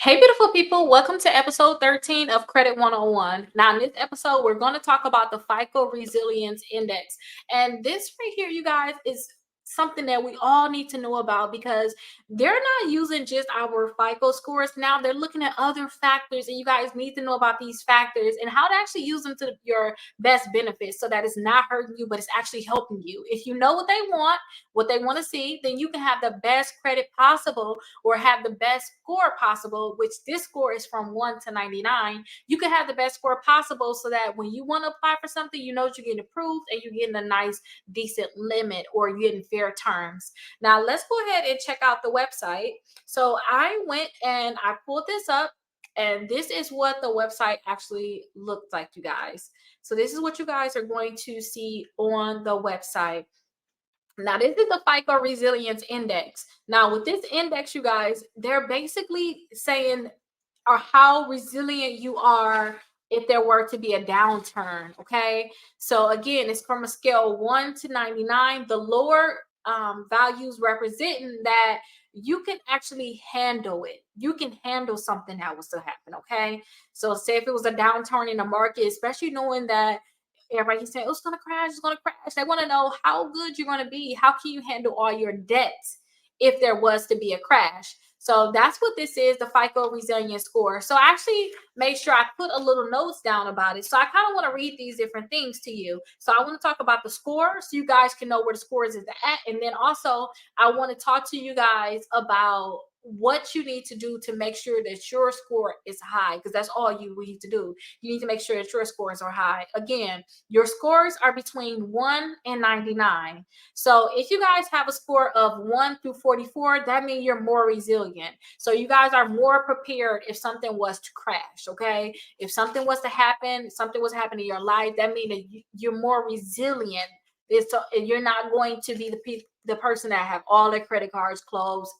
Hey, beautiful people. Welcome to episode 13 of Credit 101. Now, in this episode, we're going to talk about the FICO Resilience Index. And this right here, you guys, is something that we all need to know about because they're not using just our FICO scores. Now, they're looking at other factors, and you guys need to know about these factors and how to actually use them to your best benefit so that it's not hurting you, but it's actually helping you. If you know what they want to see, then you can have the best credit possible or have the best score possible, which this score is from 1 to 99. You can have the best score possible so that when you want to apply for something, you know you're getting approved and you're getting a nice, decent limit or you're getting fair terms. Now, let's go ahead and check out the website. So I went and I pulled this up. And this is what the website actually looked like, you guys. So this is what you guys are going to see on the website. Now, this is the FICO Resilience Index. Now, with this index, you guys, they're basically saying or how resilient you are if there were to be a downturn. Okay. So, again, it's from a scale 1 to 99. The lower values representing that you can actually handle it. You can handle something that was to happen. Okay. So, say if it was a downturn in the market, especially knowing that everybody's saying, oh, it's gonna crash, it's gonna crash. They want to know how good you're gonna be. How can you handle all your debts if there was to be a crash? So that's what this is, the FICO resilience score. So I actually made sure I put a little notes down about it. So I kind of want to read these different things to you. So I want to talk about the score so you guys can know where the scores is at. And then also I want to talk to you guys about what you need to do to make sure that your score is high, because that's all you need to do. You need to make sure that your scores are high. Again, your scores are between 1 and 99. So if you guys have a score of 1 through 44, that means you're more resilient. So you guys are more prepared if something was to crash, okay? If something was to happen, something was happening in your life, that means that you're more resilient. You're not going to be the person that have all their credit cards closed,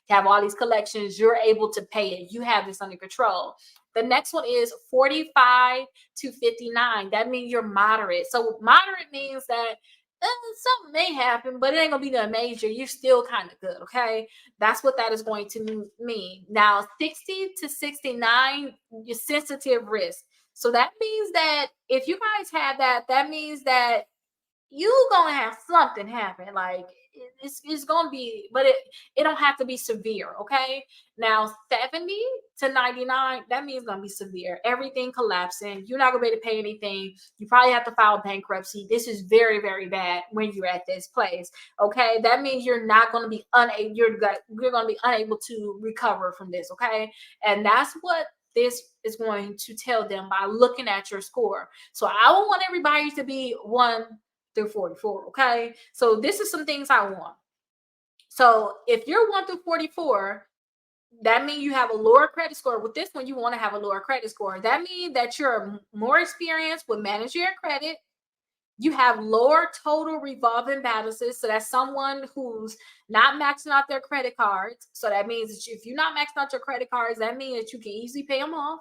have all these collections. You're able to pay it. You have this under control. The next one is 45 to 59. That means you're moderate. So moderate means that something may happen, but it ain't gonna be that major. You're still kind of good. Okay, that's what that is going to mean. Now, 60 to 69, your sensitive risk. So that means that if you guys have that, that means that you gonna have something happen. Like it's gonna be, but it don't have to be severe. Okay. Now 70 to 99, that means it's gonna be severe. Everything collapsing. You're not gonna be able to pay anything. You probably have to file bankruptcy. This is very, very bad when you're at this place. Okay. That means you're not gonna be unable, you're gonna be unable to recover from this. Okay. And that's what this is going to tell them by looking at your score. So I don't want everybody to be 1 through 44. Okay. So this is some things I want. So if you're 1 through 44, that means you have a lower credit score. With this one, you want to have a lower credit score. That means that you're more experienced with managing your credit. You have lower total revolving balances. So that's someone who's not maxing out their credit cards. So that means that if you're not maxing out your credit cards, that means that you can easily pay them off.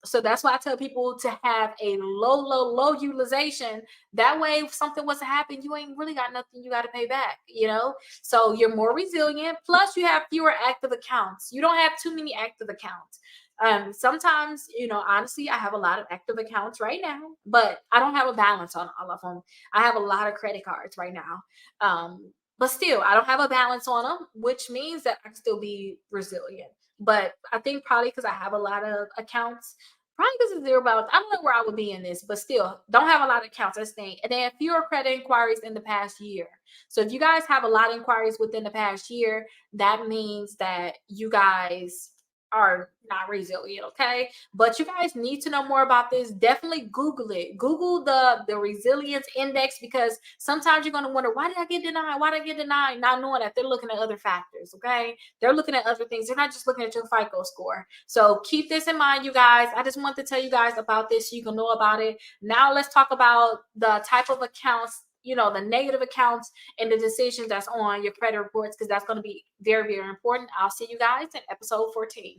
So that's why I tell people to have a low utilization. That way, if something was to happen, you ain't really got nothing you got to pay back, you know? So you're more resilient. Plus, you have fewer active accounts. You don't have too many active accounts. Sometimes, honestly, I have a lot of active accounts right now, but I don't have a balance on all of them. I have a lot of credit cards right now. But still, I don't have a balance on them, which means that I can still be resilient. But I think probably because I have a lot of accounts, probably because of zero balance. I don't know where I would be in this, but still, don't have a lot of accounts. That's the thing. And then fewer credit inquiries in the past year. So if you guys have a lot of inquiries within the past year, that means that you guys are not resilient, okay? But you guys need to know more about this. Definitely Google it. Google the resilience index, because sometimes you're going to wonder, why did I get denied? Why did I get denied? Not knowing that they're looking at other factors, okay? They're looking at other things. They're not just looking at your FICO score. So keep this in mind, you guys. I just want to tell you guys about this so you can know about it. Now let's talk about the type of accounts, the negative accounts and the decisions that's on your credit reports, because that's going to be very, very important. I'll see you guys in episode 14.